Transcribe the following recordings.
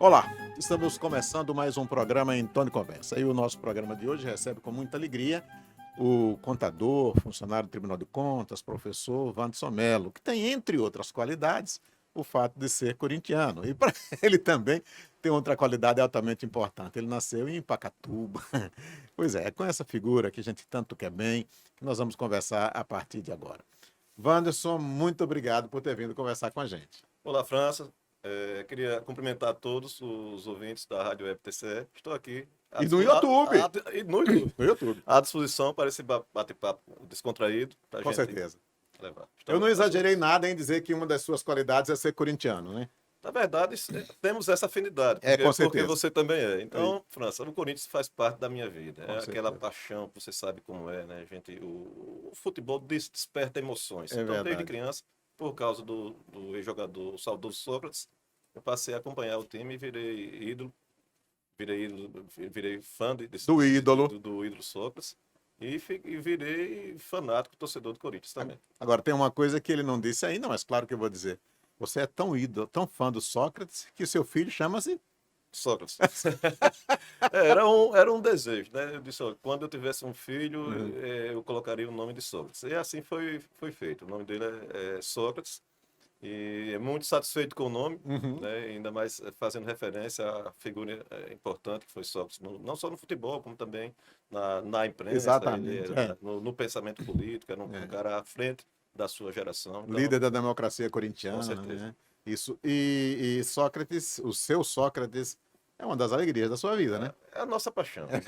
Olá, estamos começando mais um programa em Tom de Conversa. E o nosso programa de hoje recebe com muita alegria o contador, funcionário do Tribunal de Contas, professor Wanderson Mello, que tem, entre outras qualidades, o fato de ser corintiano. E para ele também tem outra qualidade altamente importante. Ele nasceu em Pacatuba. Pois é com essa figura que a gente tanto quer bem, que nós vamos conversar a partir de agora. Wanderson, muito obrigado por ter vindo conversar com a gente. Olá, França. Queria cumprimentar todos os ouvintes da Rádio Web TCE. Estou aqui E no YouTube. e no YouTube, No YouTube, à disposição para esse bate-papo descontraído, para a com gente certeza. levar. Eu não exagerei nada em dizer que uma das suas qualidades é ser corintiano, né? Na verdade, temos essa afinidade, É, com porque certeza. você também é. Então, França, o Corinthians faz parte da minha vida. Com É aquela certeza. paixão, você sabe como é, né, gente? O futebol desperta emoções. É Então, desde verdade. criança, por causa do ex-jogador, o saudoso Sócrates, eu passei a acompanhar o time e virei fã Do ídolo. do ídolo Sócrates e virei fanático torcedor do Corinthians também. Agora, tem uma coisa que ele não disse ainda, mas claro que eu vou dizer. Você é tão ídolo, tão fã do Sócrates, que o seu filho chama-se... Sócrates. Era um desejo, né? Eu disse, olha, quando eu tivesse um filho, eu colocaria o nome de Sócrates. E assim foi feito. O nome dele é Sócrates. E é muito satisfeito com o nome, Uhum. né? Ainda mais fazendo referência à figura importante que foi Sócrates, não só no futebol, como também na imprensa, Exatamente. no pensamento político, era um cara à frente da sua geração. Então, Líder da democracia com corintiana, certeza. né? Isso. E Sócrates, o seu Sócrates, é uma das alegrias da sua vida, né? É a nossa paixão, né?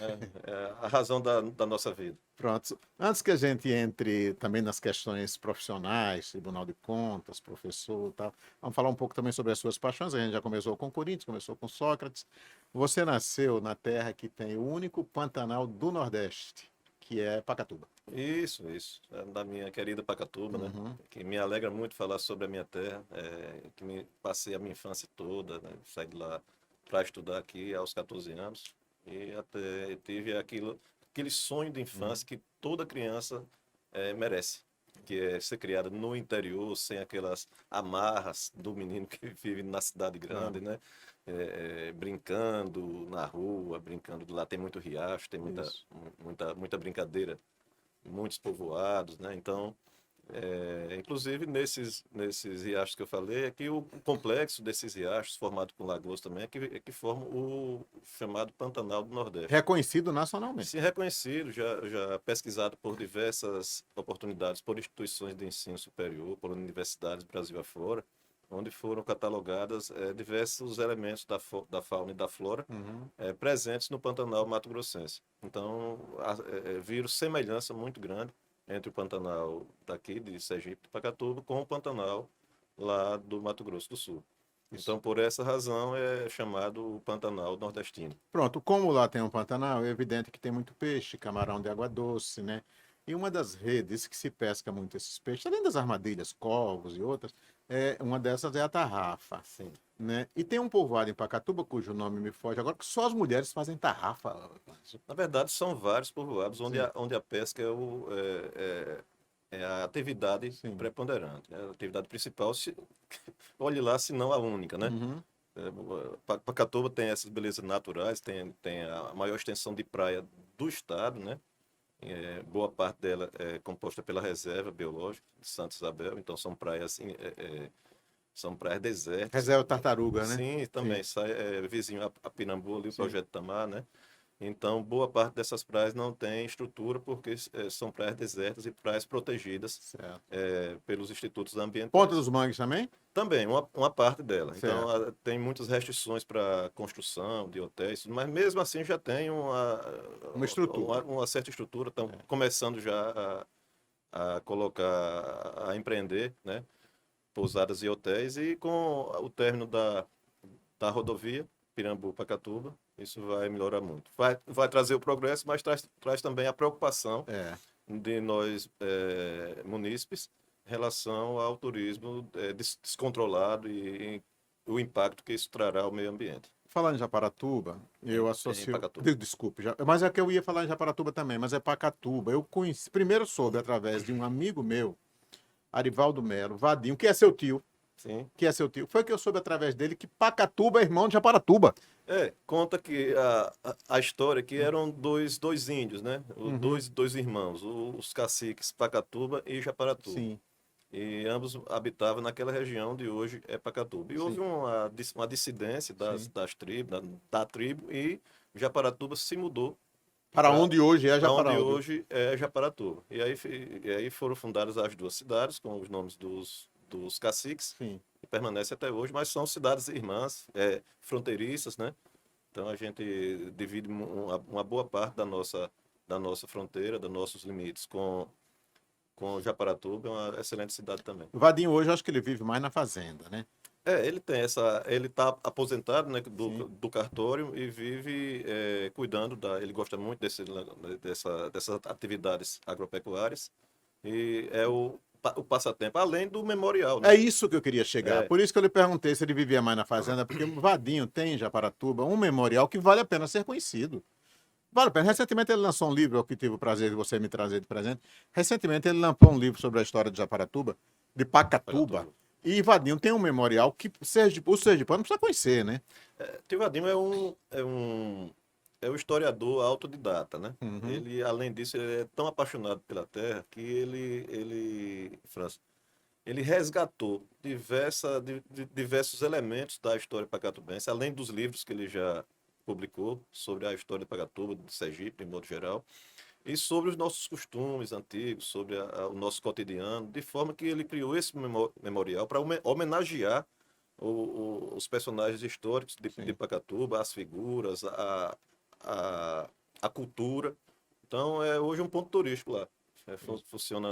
É a razão da nossa vida. Pronto. Antes que a gente entre também nas questões profissionais, Tribunal de Contas, professor e tal, vamos falar um pouco também sobre as suas paixões. A gente já começou com Corinthians, começou com Sócrates. Você nasceu na terra que tem o único Pantanal do Nordeste, que é Pacatuba. Isso, é da minha querida Pacatuba, né? Uhum. Que me alegra muito falar sobre a minha terra, que passei a minha infância toda, né? Saí de lá para estudar aqui aos 14 anos e até tive aquele sonho de infância que toda criança merece, que é ser criada no interior, sem aquelas amarras do menino que vive na cidade grande, né? Brincando na rua, brincando lá tem muito riacho, tem Isso. muita brincadeira, muitos povoados, né? Então, inclusive nesses riachos que eu falei, é que o complexo desses riachos, formado com lagoas também, é que forma o chamado Pantanal do Nordeste. Reconhecido nacionalmente. Se reconhecido, já pesquisado por diversas oportunidades, por instituições de ensino superior, por universidades Brasil afora, onde foram catalogadas diversos elementos da fauna e da flora Uhum. presentes no Pantanal Mato-Grossense. Então, viram semelhança muito grande entre o Pantanal daqui, de Sergipe, de Pacatuba, com o Pantanal lá do Mato Grosso do Sul. Isso. Então, por essa razão, é chamado o Pantanal nordestino. Pronto, como lá tem um Pantanal, é evidente que tem muito peixe, camarão de água doce, né? E uma das redes que se pesca muito esses peixes, além das armadilhas, corvos e outras, uma dessas é a tarrafa, Sim. né? E tem um povoado em Pacatuba, cujo nome me foge agora, que só as mulheres fazem tarrafa. Na verdade, são vários povoados onde Sim. onde a pesca é a atividade Sim. preponderante, né? A atividade principal, olhe lá, se não a única, né? Uhum. Pacatuba tem essas belezas naturais, tem a maior extensão de praia do estado, né? Boa parte dela é composta pela reserva biológica de Santa Isabel, então são praias desertas. Reserva Tartaruga, né? Sim, também Sim. sai vizinho a Pirambu ali, o Sim. Projeto Tamar, né? Então, boa parte dessas praias não tem estrutura porque são praias desertas e praias protegidas Certo. pelos institutos ambientais. Ponta dos Mangues também? Também, uma parte dela. Certo. Então, tem muitas restrições para construção de hotéis, mas mesmo assim já tem Uma estrutura. uma certa estrutura. Estão começando já a colocar, a empreender, né? Pousadas e hotéis, e com o término da rodovia Pirambu-Pacatuba, isso vai melhorar muito. Vai trazer o progresso, mas traz também a preocupação de nós, munícipes, em relação ao turismo descontrolado e o impacto que isso trará ao meio ambiente. Falando em Japaratuba, eu Em associo. Pacatuba. Desculpe, mas é que eu ia falar em Japaratuba também, mas é Pacatuba. Eu conheci, primeiro soube através de um amigo meu, Arivaldo Melo, Vadinho, que é seu tio. Sim. que é seu tio. Foi que eu soube através dele que Pacatuba é irmão de Japaratuba. Conta que a história que eram dois índios, né? Uhum. Dois irmãos, os caciques Pacatuba e Japaratuba. Sim, E ambos habitavam naquela região de hoje é Pacatuba. E houve sim, uma dissidência sim. das tribos, da tribo, e Japaratuba se mudou Para para onde hoje é onde Japaratuba. hoje é Japaratuba. E aí foram fundadas as duas cidades com os nomes dos caciques, Sim. que permanece até hoje, mas são cidades irmãs, fronteiriças, né? Então a gente divide uma boa parte da nossa fronteira, dos nossos limites com Japaratuba, é uma excelente cidade também. O Vadinho hoje, eu acho que ele vive mais na fazenda, né? Ele tem ele está aposentado, né, Sim. do cartório e vive cuidando ele gosta muito dessas atividades agropecuárias e é o passatempo, além do memorial, É né? isso que eu queria chegar. É, Por isso que eu lhe perguntei se ele vivia mais na fazenda, porque o Vadinho tem em Japaratuba um memorial que vale a pena ser conhecido. Vale a pena. Recentemente ele lançou um livro, que tive o prazer de você me trazer de presente. Recentemente ele lançou um livro sobre a história de Japaratuba, de Pacatuba. Pacatuba. E Vadinho tem um memorial que o Sergipano precisa conhecer, né? Tio Vadinho é um historiador autodidata, né? Uhum. Ele, além disso, ele é tão apaixonado pela terra que França, ele resgatou diversos elementos da história pacatubense, além dos livros que ele já publicou sobre a história de Pacatuba, de Sergipe, em modo geral, e sobre os nossos costumes antigos, sobre o nosso cotidiano, de forma que ele criou esse memorial para homenagear os personagens históricos de Sim. Pacatuba, as figuras, a, a cultura. Então, é hoje um ponto turístico lá. Funciona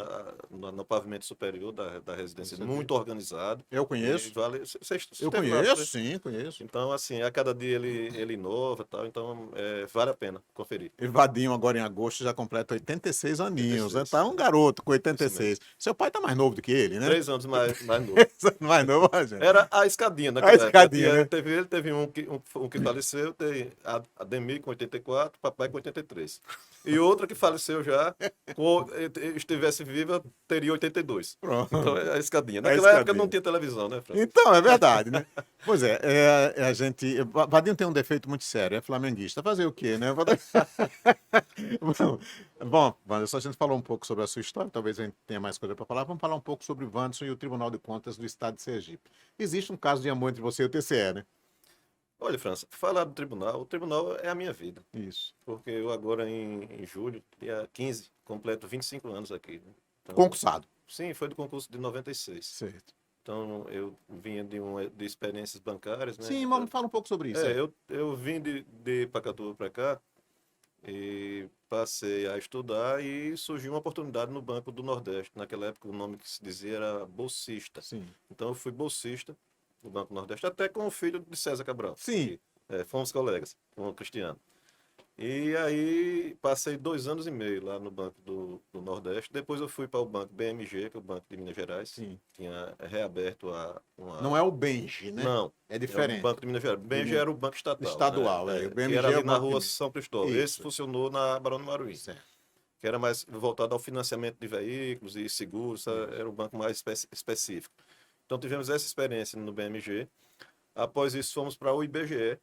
no pavimento superior da residência, Você vê. muito organizado. Eu E conheço. vale. Você Eu esteve lá, não conheço, foi? sim, conheço. Então, assim, a cada dia ele inova e tal. Então, vale a pena conferir. E Vadinho, agora em agosto, já completa 86 aninhos, né? 86. Tá um garoto com Isso mesmo. 86. Seu pai tá mais novo do que ele, né? 3 anos mais novo. Mais novo, gente. Era a escadinha A naquela época. escadinha, né? Ele teve um que faleceu, tem a Demi com 84, papai com 83. E outra que faleceu já, estivesse viva, teria 82. Então Pronto. é a escadinha. A Naquela época não escadinha. tinha televisão, né, Francisco? Então, é verdade, né? Pois é, a gente. Vadinho tem um defeito muito sério, é flamenguista. Fazer o quê, né? Bom, Wanderson, a gente falou um pouco sobre a sua história, talvez a gente tenha mais coisa para falar. Vamos falar um pouco sobre o Wanderson e o Tribunal de Contas do Estado de Sergipe. Existe um caso de amor entre você e o TCE, né? Olha, França, falar do tribunal, o tribunal é a minha vida. Isso. Porque eu agora em julho, dia 15, completo 25 anos aqui, né? Então, Concursado. sim, foi do concurso de 96. Certo. Então, eu vinha de experiências bancárias, né? Sim, Então, vamos falar um pouco sobre isso. eu vim de Pacatuba para cá e passei a estudar e surgiu uma oportunidade no Banco do Nordeste. Naquela época, o nome que se dizia era bolsista. Sim. Então, eu fui bolsista no Banco do Nordeste, até com o filho de César Cabral. Sim. Que, fomos colegas, com o Cristiano. E aí passei 2 anos e meio lá no Banco do Nordeste. Depois eu fui para o Banco BMG, que é o Banco de Minas Gerais. Sim. Tinha reaberto Não é o Benji, né? Não, É é o diferente. Banco de Minas Gerais. BMG era o Banco Estatal, Estadual, né? é. O Que BMG era é ali o na Banco de rua Minas. São Cristóvão. Esse Isso. funcionou na Barão do Maruim, Certo. que era mais voltado ao financiamento de veículos e seguros. Isso. Era o banco mais específico. Então tivemos essa experiência no BMG. Após isso fomos para o IBGE,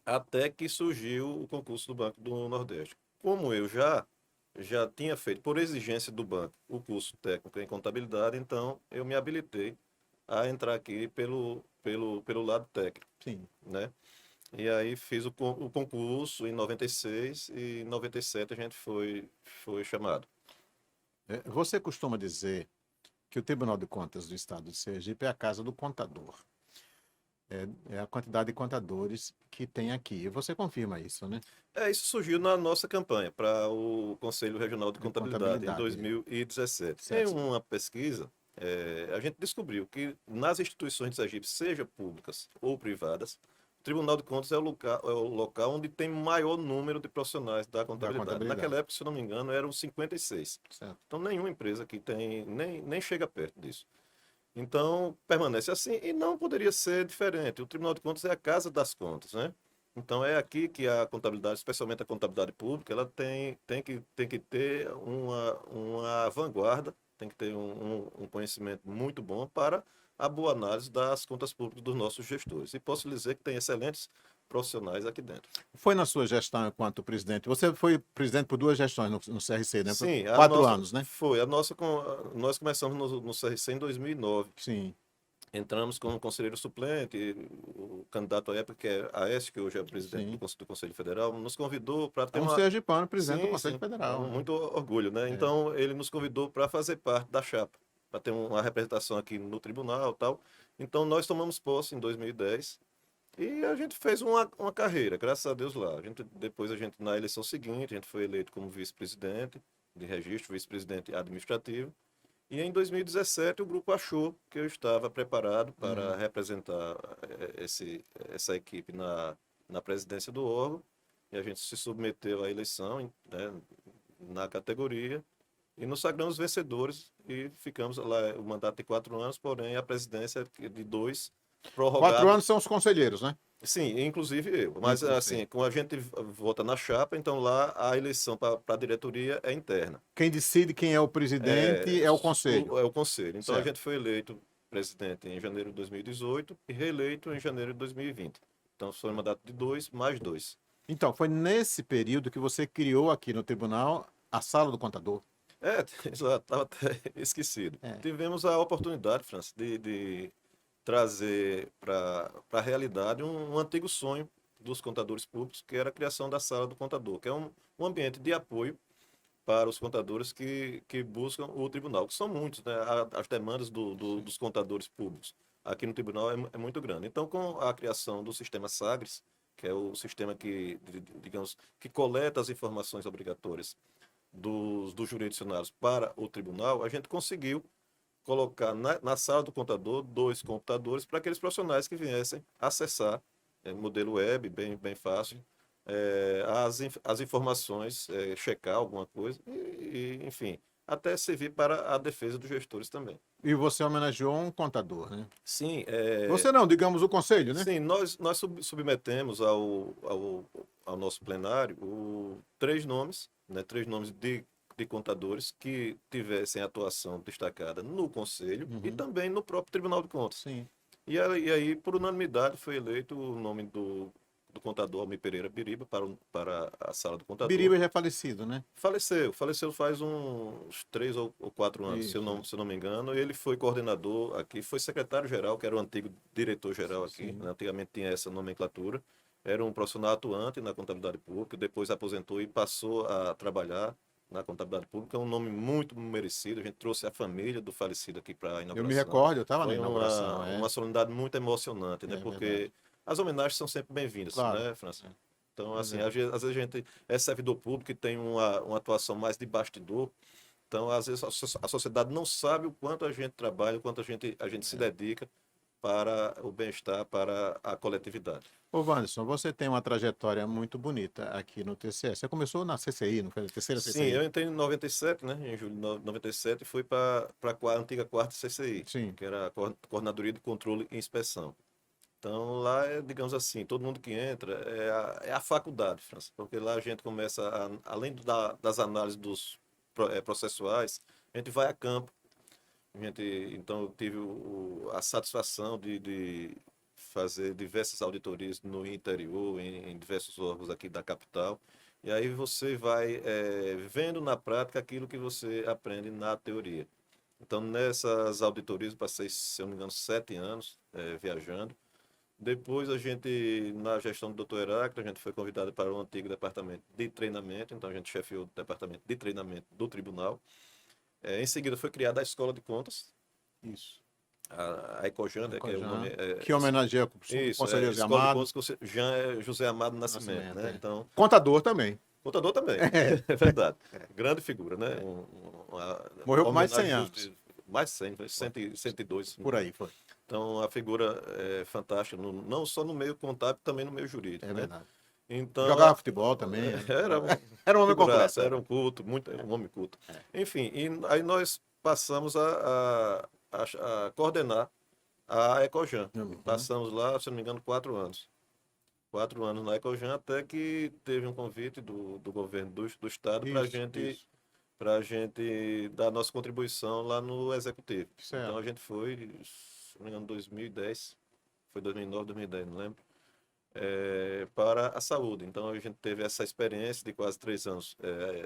até que surgiu o concurso do Banco do Nordeste. Como eu já tinha feito, por exigência do banco, o curso técnico em contabilidade, então eu me habilitei a entrar aqui pelo lado técnico, Sim. né? E aí fiz o concurso em 96 e em 97 a gente foi chamado. Você costuma dizer que o Tribunal de Contas do Estado de Sergipe é a casa do contador. É a quantidade de contadores que tem aqui. E você confirma isso, né? Isso surgiu na nossa campanha para o Conselho Regional de De Contabilidade em contabilidade. 2017. Em Certo. uma pesquisa, a gente descobriu que nas instituições de Sergipe, seja públicas ou privadas, o Tribunal de Contas é o local onde tem maior número de profissionais da contabilidade. Naquela época, se eu não me engano, eram 56. Certo. Então, nenhuma empresa aqui tem, nem chega perto disso. Então, permanece assim e não poderia ser diferente. O Tribunal de Contas é a casa das contas, né? Então, é aqui que a contabilidade, especialmente a contabilidade pública, ela tem que ter uma vanguarda, tem que ter um conhecimento muito bom para a boa análise das contas públicas dos nossos gestores. E posso lhe dizer que tem excelentes profissionais aqui dentro. Foi na sua gestão enquanto presidente? Você foi presidente por duas gestões no CRC, né? Por Sim, a 4 anos, né? foi. Nós começamos no CRC em 2009. Sim, Entramos como conselheiro suplente, o candidato à época, que é Aécio, que hoje é o presidente sim. do Conselho Federal, nos convidou para É ter um uma. sergipano, presidente do Sim, Conselho sim, é Federal, né? muito orgulho, né? É. Então, ele nos convidou para fazer parte da chapa, para ter uma representação aqui no tribunal e tal. Então, nós tomamos posse em 2010 e a gente fez uma carreira, graças a Deus lá. Depois, na eleição seguinte, a gente foi eleito como vice-presidente de registro, vice-presidente administrativo. E em 2017 o grupo achou que eu estava preparado para representar essa equipe na presidência do órgão. E a gente se submeteu à eleição, né, na categoria e nos sagramos vencedores e ficamos lá o mandato de 4 anos, porém a presidência de 2, 4 prorrogado. anos são os conselheiros, né? Sim, inclusive eu. Mas Inclusive. assim, como a gente vota na chapa, então lá a eleição para a diretoria é interna. Quem decide quem é o presidente é o conselho. É o conselho. Então a Certo. gente foi eleito presidente em janeiro de 2018 e reeleito em janeiro de 2020. Então foi um mandato de 2 mais 2. Então, foi nesse período que você criou aqui no tribunal a sala do contador. É, estava até esquecido. É. Tivemos a oportunidade, França, de trazer para a realidade um antigo sonho dos contadores públicos, que era a criação da sala do contador, que é um ambiente de apoio para os contadores que buscam o tribunal, que são muitos, né? As demandas dos contadores públicos aqui no tribunal é muito grande. Então, com a criação do sistema Sagres, que é o sistema digamos, que coleta as informações obrigatórias dos jurisdicionários para o tribunal, a gente conseguiu colocar na sala do contador 2 computadores para aqueles profissionais que viessem acessar, modelo web, bem fácil, as informações, checar alguma coisa, enfim, até servir para a defesa dos gestores também. E você homenageou um contador, né? Sim, Você não, digamos o conselho, né? sim, nós submetemos ao nosso plenário 3 nomes, né, 3 nomes de contadores que tivessem atuação destacada no Conselho e também no próprio Tribunal de Contas. Sim. E aí, por unanimidade, foi eleito o nome do contador Almir Pereira Biriba para a sala do contador. Biriba já é falecido, né? Faleceu faz uns 3 ou 4 anos, se eu Isso. não me engano. Ele foi coordenador aqui, foi secretário-geral, que era o antigo diretor-geral aqui, Sim. né? Antigamente tinha essa nomenclatura. Era um profissional atuante na contabilidade pública, depois aposentou e passou a trabalhar na contabilidade pública. É um nome muito merecido. A gente trouxe a família do falecido aqui para a inauguração. Eu me recordo, eu estava na Foi inauguração. uma solenidade muito emocionante, né? É Porque verdade. as homenagens são sempre bem-vindas, Claro. né, França? Então, Pois assim, é. às vezes a gente é servidor público e tem uma atuação mais de bastidor. Então, às vezes, a sociedade não sabe o quanto a gente trabalha, o quanto a gente se dedica para o bem-estar, para a coletividade. Ô, Wanderson, você tem uma trajetória muito bonita aqui no TCE. Você começou na CCI, não foi? Na terceira Sim, CCI? eu entrei em 97, né? Em julho de 97, e fui para a antiga quarta CCI, Sim. que era a Coordenadoria de Controle e Inspeção. Então, lá é, digamos assim, todo mundo que entra é a faculdade, França, porque lá a gente começa, além das análises dos processuais, a gente vai a campo. Então, eu tive a satisfação de fazer diversas auditorias no interior, em diversos órgãos aqui da capital. E aí você vai vendo na prática aquilo que você aprende na teoria. Então, nessas auditorias, eu passei, se eu não me engano, 7 anos viajando. Depois, na gestão do Dr. Heráclito, a gente foi convidado para o antigo departamento de treinamento. Então, a gente chefiou o departamento de treinamento do tribunal. Em seguida, foi criada a Escola de Contas, Isso. a Ecojan, né, que é o nome. Que homenageia o Isso, conselheiro José Escola de Amado. Contas com José Amado Nascimento, né? É. Então, Contador também. contador também, é verdade. Grande figura, né? Uma Morreu com mais de 100 homenagem anos. mais de 100, 102. Por aí, foi. Então, a figura é fantástica, não só no meio contábil, também no meio jurídico, É né? verdade. Então, Jogava futebol também. Era um homem figuraça, completo. era um culto, um homem culto. Enfim, e aí nós passamos a coordenar a Ecojan. Passamos lá, se não me engano, 4 anos. 4 anos na Ecojan, até que teve um convite do governo do estado para a gente dar nossa contribuição lá no executivo. Certo. Então a gente foi, se não me engano, 2010, foi 2009, 2010, não lembro, para a saúde. Então, a gente teve essa experiência de quase 3 anos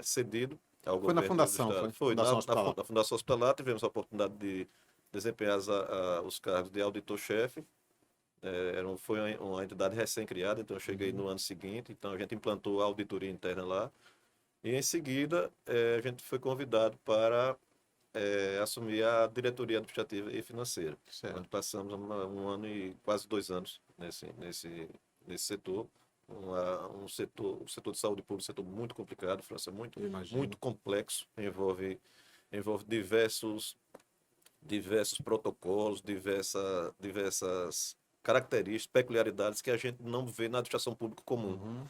cedido ao Foi na governo do Fundação, Estado. foi? Foi Fundação Hospitalar. na Fundação Hospitalar, tivemos a oportunidade de desempenhar os cargos de auditor-chefe. Foi uma entidade recém-criada, então eu cheguei no ano seguinte, então a gente implantou a auditoria interna lá. E em seguida, a gente foi convidado para assumir a diretoria administrativa e financeira. Certo. Onde passamos um ano e quase 2 anos nesse setor. O setor de saúde pública é um setor muito complicado, França, Eu imagino. muito complexo, envolve diversos protocolos, diversas características, peculiaridades que a gente não vê na administração pública comum. Uhum.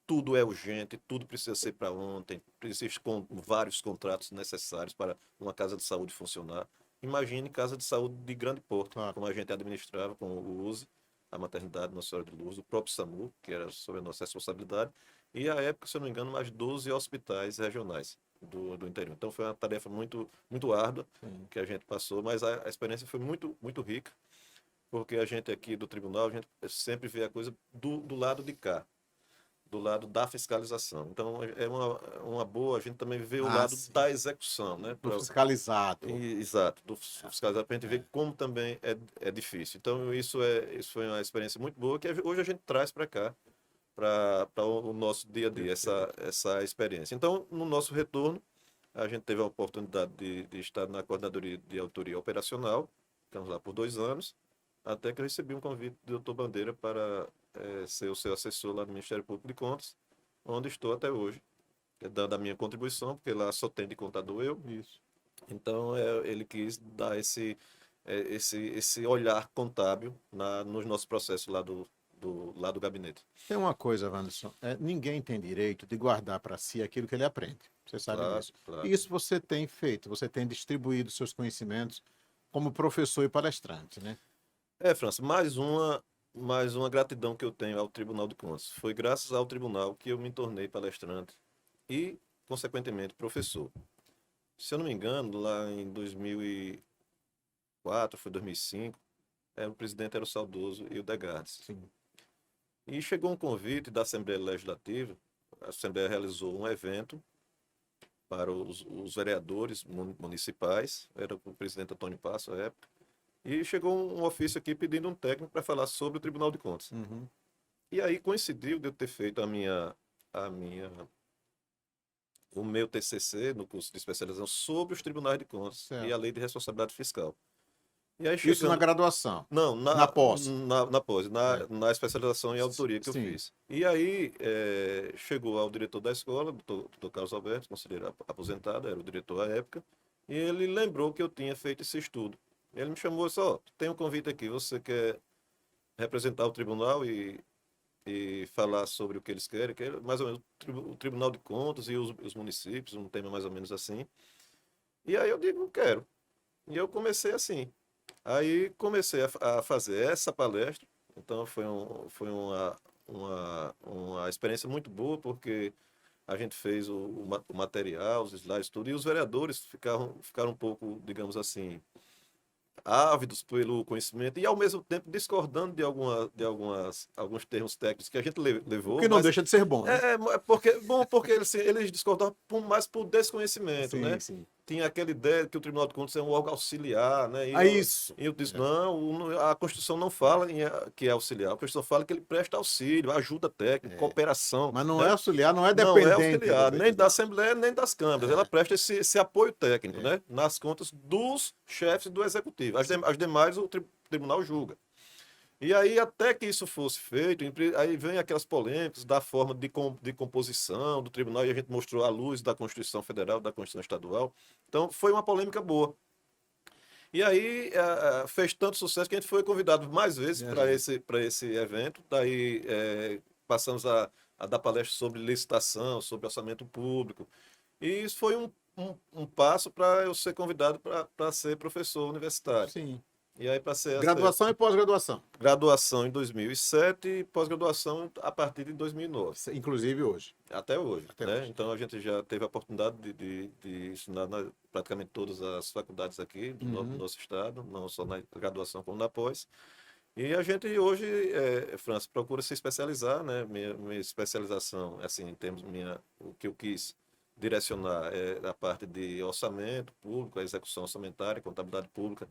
Tudo é urgente, tudo precisa ser para ontem, existem vários contratos necessários para uma casa de saúde funcionar. Imagine casa de saúde de grande porte, Claro. como a gente administrava com o USE, a maternidade Nossa Senhora de Lourdes, o próprio SAMU, que era sob a nossa responsabilidade, e à época, se eu não me engano, mais 12 hospitais regionais do interior. Então foi uma tarefa muito, muito árdua Sim. que a gente passou, mas a experiência foi muito, muito rica, porque a gente aqui do tribunal, a gente sempre vê a coisa do lado de cá, do lado da fiscalização. Então, é uma boa, a gente também vê o lado Sim. da execução, né? Do fiscalizado. Exato, do fiscalizado, para a gente ver como também é difícil. Então, isso foi uma experiência muito boa, que hoje a gente traz para cá, para o nosso dia a dia, essa experiência. Então, no nosso retorno, a gente teve a oportunidade de estar na coordenadoria de auditoria operacional, ficamos lá por 2 anos, até que eu recebi um convite do Dr. Bandeira para ser o seu assessor lá no Ministério Público de Contas, onde estou até hoje, dando a minha contribuição, porque lá só tem de contador eu. Isso. Então, ele quis dar esse olhar contábil nos nossos processos lá do gabinete. Tem uma coisa, Wanderson, ninguém tem direito de guardar para si aquilo que ele aprende. Você sabe Claro, disso. claro. E isso você tem feito, você tem distribuído seus conhecimentos como professor e palestrante, né? França, mais uma gratidão que eu tenho ao Tribunal de Contas. Foi graças ao tribunal que eu me tornei palestrante e, consequentemente, professor. Se eu não me engano, lá em 2004, foi 2005, o presidente era o saudoso Hildegardes. Sim. E chegou um convite da Assembleia Legislativa, a Assembleia realizou um evento para os vereadores municipais, era o presidente Antônio Passo à época, e chegou um ofício aqui pedindo um técnico para falar sobre o Tribunal de Contas. Uhum. E aí coincidiu de eu ter feito o meu TCC no curso de especialização sobre os tribunais de contas Certo. e a lei de responsabilidade fiscal. E aí Isso na graduação. Não, na pós. Na pós, na especialização em auditoria que eu Sim. fiz. E aí chegou ao diretor da escola, doutor Carlos Alberto, conselheiro aposentado, era o diretor à época, e ele lembrou que eu tinha feito esse estudo. Ele me chamou e disse, tem um convite aqui, você quer representar o tribunal e falar sobre o que eles querem, que é mais ou menos o Tribunal de Contas e os municípios, um tema mais ou menos assim. E aí eu digo, não quero. E eu comecei assim. Aí comecei a fazer essa palestra, então foi uma experiência muito boa, porque a gente fez o material, os slides, tudo, e os vereadores ficaram um pouco, digamos assim, ávidos pelo conhecimento e, ao mesmo tempo, discordando de alguns termos técnicos que a gente levou. O que não deixa de ser bom, né? Porque eles discordavam mais por desconhecimento, Sim, né? sim. Tinha aquela ideia que o Tribunal de Contas é um órgão auxiliar, né? Isso. E eu disse, não, a Constituição não fala que é auxiliar, a Constituição fala que ele presta auxílio, ajuda técnica, cooperação. Mas não né? é auxiliar, não é Não dependente. é auxiliar, do nem da legislador. Assembleia, nem das câmaras. Ela presta esse apoio técnico, né? Nas contas dos chefes do Executivo. As demais o tribunal julga. E aí, até que isso fosse feito, aí vem aquelas polêmicas da forma de composição do tribunal, e a gente mostrou à luz da Constituição Federal, da Constituição Estadual. Então, foi uma polêmica boa. E aí, fez tanto sucesso que a gente foi convidado mais vezes para esse evento. Daí, passamos a dar palestras sobre licitação, sobre orçamento público. E isso foi um passo para eu ser convidado para ser professor universitário. Sim. E aí passei essa Graduação e pós-graduação, graduação em 2007 e pós-graduação a partir de 2009. inclusive hoje. Até hoje, Até né? hoje. Então a gente já teve a oportunidade de estudar praticamente todas as faculdades aqui do nosso estado, não só na graduação como na pós. E a gente hoje, França, procura se especializar, né? Minha especialização, assim, em termos o que eu quis direcionar é a parte de orçamento público, a execução orçamentária, contabilidade pública,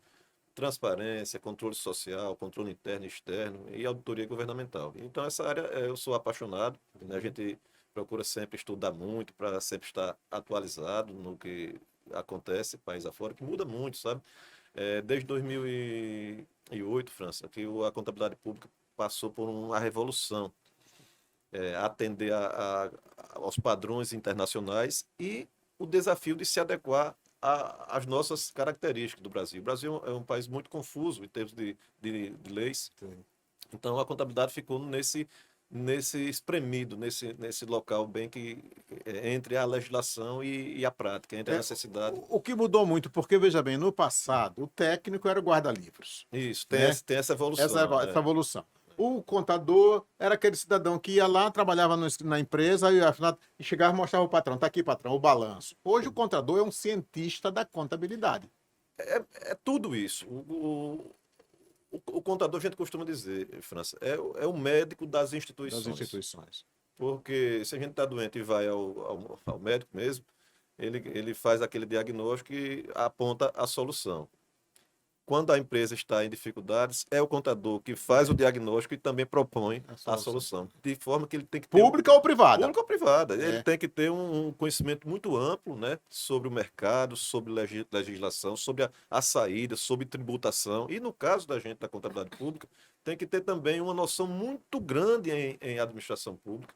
transparência, controle social, controle interno e externo e auditoria governamental. Então, essa área eu sou apaixonado, né? A gente procura sempre estudar muito para sempre estar atualizado no que acontece país afora, que muda muito, sabe? Desde 2008, França, que a contabilidade pública passou por uma revolução, atender aos padrões internacionais e o desafio de se adequar às nossas características do Brasil. O Brasil é um país muito confuso em termos de leis. Sim. Então, a contabilidade ficou nesse espremido, nesse local bem que entre a legislação e a prática, entre a necessidade. O que mudou muito, porque, veja bem, no passado, o técnico era o guarda-livros. Isso, Né? tem essa evolução. Essa evolução. O contador era aquele cidadão que ia lá, trabalhava na empresa e, afinal, e chegava e mostrava o patrão. Está aqui, patrão, o balanço. Hoje, o contador é um cientista da contabilidade. É tudo isso. O contador, a gente costuma dizer, França, é o médico das instituições. Das instituições. Porque se a gente está doente e vai ao médico mesmo, ele faz aquele diagnóstico e aponta a solução. Quando a empresa está em dificuldades, é o contador que faz o diagnóstico e também propõe a solução. De forma que ele tem que ter. Pública ou privada? Pública ou privada. É. Ele tem que ter um conhecimento muito amplo, né, sobre o mercado, sobre legislação, sobre a saída, sobre tributação. E no caso da gente da contabilidade pública, tem que ter também uma noção muito grande em administração pública,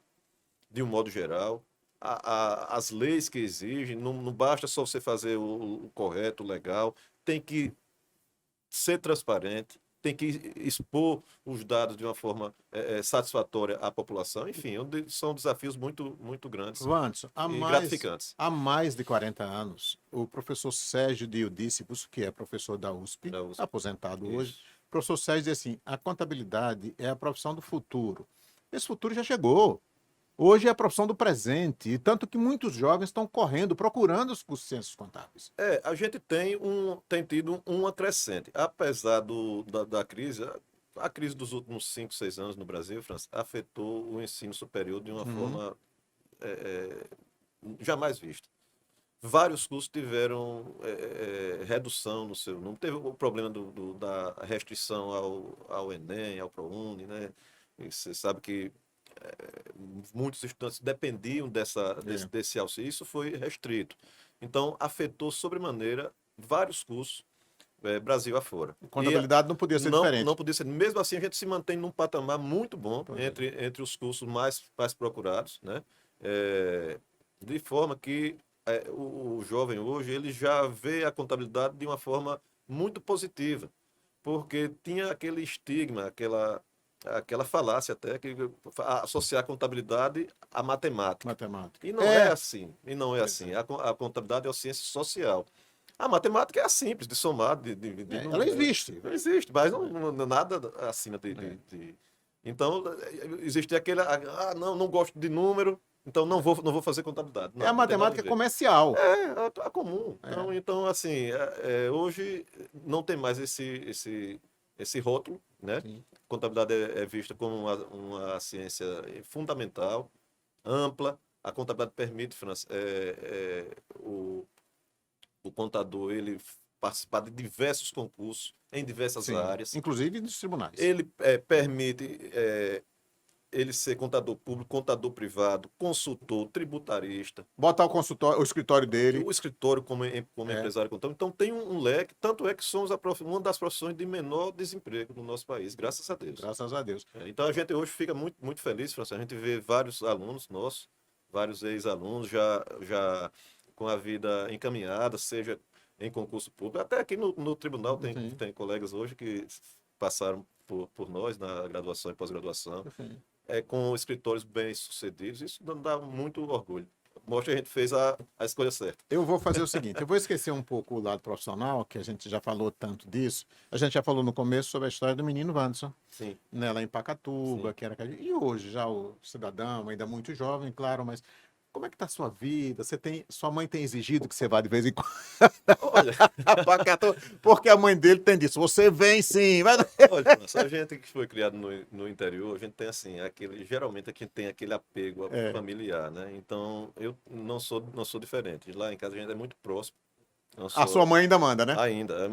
de um modo geral. As leis que exigem, não basta só você fazer o correto, o legal, tem que ser transparente, tem que expor os dados de uma forma satisfatória à população. Enfim, são desafios muito, muito grandes Wanderson, e gratificantes. há mais de 40 anos, o professor Sérgio Diodícipos, que é professor da USP, aposentado hoje, o professor Sérgio diz assim, a contabilidade é a profissão do futuro. Esse futuro já chegou. Hoje é a profissão do presente, e tanto que muitos jovens estão correndo, procurando os cursos de ciências contábeis. A gente tem tido uma crescente. Apesar da crise, a crise dos últimos 5, 6 anos no Brasil, França, afetou o ensino superior de uma forma jamais vista. Vários cursos tiveram redução no seu número. Teve o problema da restrição ao Enem, ao ProUni, né? E você sabe que muitos estudantes dependiam desse auxílio. Isso foi restrito. Então, afetou sobremaneira vários cursos Brasil afora. Contabilidade não podia ser diferente. Não podia ser. Mesmo assim, a gente se mantém num patamar muito bom entre os cursos mais procurados, né? De forma que o jovem hoje ele já vê a contabilidade de uma forma muito positiva, porque tinha aquele estigma, aquela falácia até, que associar a contabilidade à matemática. E não é assim. E não é assim. A contabilidade é uma ciência social. A matemática é simples, de somar. Ela existe. Existe, mas não nada acima Então, existe aquele. Não gosto de número, então não vou fazer contabilidade. Não, a matemática comercial. É comum. Então assim, hoje não tem mais esse rótulo, né? Sim. Contabilidade é vista como uma ciência fundamental, ampla. A contabilidade permite, França, o contador ele participar de diversos concursos em diversas áreas. Inclusive dos tribunais. Ele permite ele ser contador público, contador privado, consultor, tributarista. Botar o escritório dele. O escritório como empresário contábil. Então tem um leque, tanto é que somos uma das profissões de menor desemprego no nosso país, graças a Deus. Graças a Deus. Então a gente hoje fica muito, muito feliz, França. A gente vê vários alunos nossos, vários ex-alunos já com a vida encaminhada, seja em concurso público, até aqui no tribunal tem colegas hoje que passaram por nós na graduação e pós-graduação. Com escritórios bem-sucedidos, isso dá muito orgulho. mostra que a gente fez a escolha certa. Eu vou fazer o seguinte, eu vou esquecer um pouco o lado profissional, que a gente já falou tanto disso. A gente já falou no começo sobre a história do menino Wanderson, Sim. né, lá em Pacatuba, Sim. que era... E hoje, já o cidadão, ainda muito jovem, claro, mas como é que tá a sua vida? Sua mãe tem exigido que você vá de vez em quando Olha, a Pacatuba? Porque a mãe dele tem disso, você vem sim, vai... olha, a gente que foi criado no interior, a gente tem assim, geralmente a gente tem aquele apego É, familiar, né? Então, eu não sou diferente. Lá em casa a gente é muito próximo. Não a sua sou mãe ainda manda, né? ainda,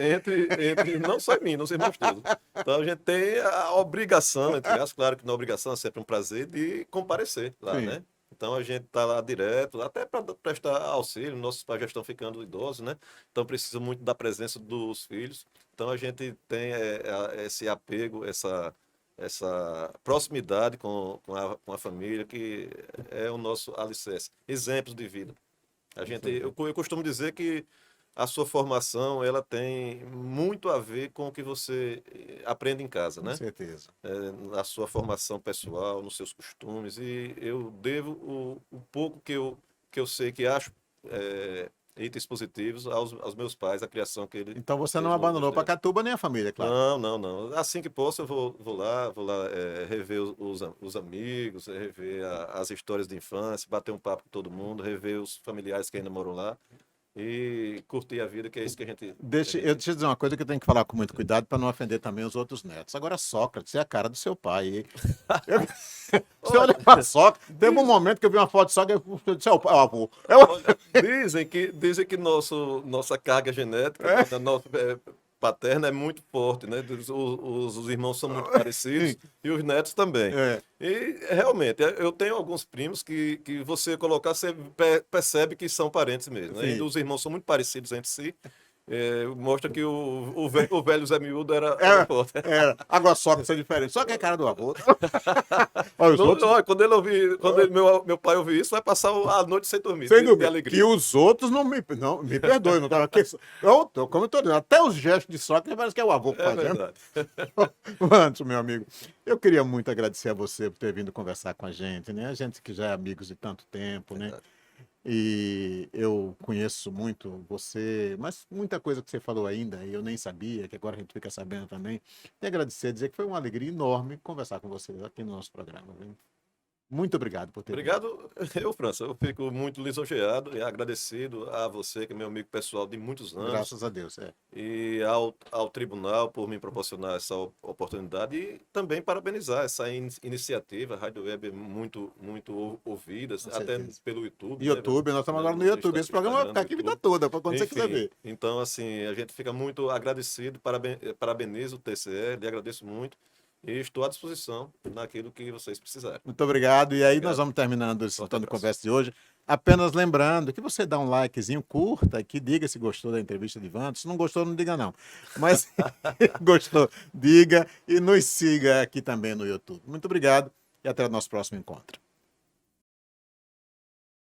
entre não só em mim, nos irmãos todos. Então a gente tem a obrigação, entre aspas, claro que na obrigação é sempre um prazer de comparecer lá, Sim, né? Então a gente está lá direto, até para prestar auxílio, nossos pais já estão ficando idosos, né? Então precisa muito da presença dos filhos. Então a gente tem esse apego, essa proximidade com a família, que é o nosso alicerce. Exemplos de vida. Eu costumo dizer que a sua formação ela tem muito a ver com o que você aprende em casa, com né? certeza. Na sua formação pessoal, nos seus costumes. E eu devo o pouco que eu sei, que acho itens positivos aos meus pais, a criação Então você que não eles nos abandonou deram. Pacatuba nem a família, claro. Não, não, não. Assim que posso, eu vou lá rever os amigos, rever as histórias de infância, bater um papo com todo mundo, rever os familiares que ainda moram lá e curtir a vida, que é isso que a Eu gente... deixa eu dizer uma coisa que eu tenho que falar com muito cuidado para não ofender também os outros netos. Agora, Sócrates é a cara do seu pai. Eu- Você olha Olha, para Sócrates, teve um momento que eu vi uma foto de Sócrates e eu disse, é o avô. olha, dizem que nossa carga genética, né, da nossa paterna é muito forte, né? Os irmãos são muito parecidos Sim, e os netos também. é, E realmente, eu tenho alguns primos que você colocar, você percebe que são parentes mesmo, né? E sim. os irmãos são muito parecidos entre si. Mostra que o velho Zé Miúdo era É, forte. agora Sócrates é diferente. Só que é cara do avô. Olha, os Não, outros, olha, quando meu pai ouvir isso, vai passar a noite sem dormir, sem de dúvida, que alegria. os outros não me perdoem, não tava aqui. Como eu tô dizendo, até os gestos de Sócrates parece que é o avô É fazendo. verdade. Antes, meu amigo, eu queria muito agradecer a você por ter vindo conversar com a gente, né? A gente que já é amigos de tanto tempo, né? Verdade. E eu conheço muito você, mas muita coisa que você falou ainda, e eu nem sabia, que agora a gente fica sabendo também. E agradecer, dizer que foi uma alegria enorme conversar com você aqui no nosso programa, viu? Muito obrigado por ter vindo. Obrigado, França. Eu fico muito lisonjeado e agradecido a você, que é meu amigo pessoal de muitos anos, Graças a Deus, é. e ao tribunal por me proporcionar essa oportunidade, e também parabenizar essa iniciativa. A Rádio Web é muito, muito ouvida, Com até certeza. pelo YouTube, né? YouTube, nós estamos Né, agora no no YouTube. Esse programa vai Instagram, ficar no aqui a vida YouTube. toda, para quando você quiser Enfim, ver. então, assim, a gente fica muito agradecido, parabenizo o TCE, lhe agradeço muito, e estou à disposição naquilo que vocês precisarem. Muito obrigado. E aí nós Obrigado, vamos terminando esse forte Então de abraço. Conversa de hoje. Apenas lembrando que você dá um likezinho, curta, que diga se gostou da entrevista de Vantos. Se não gostou, não diga não. Mas gostou, diga e nos siga aqui também no YouTube. Muito obrigado e até o nosso próximo encontro.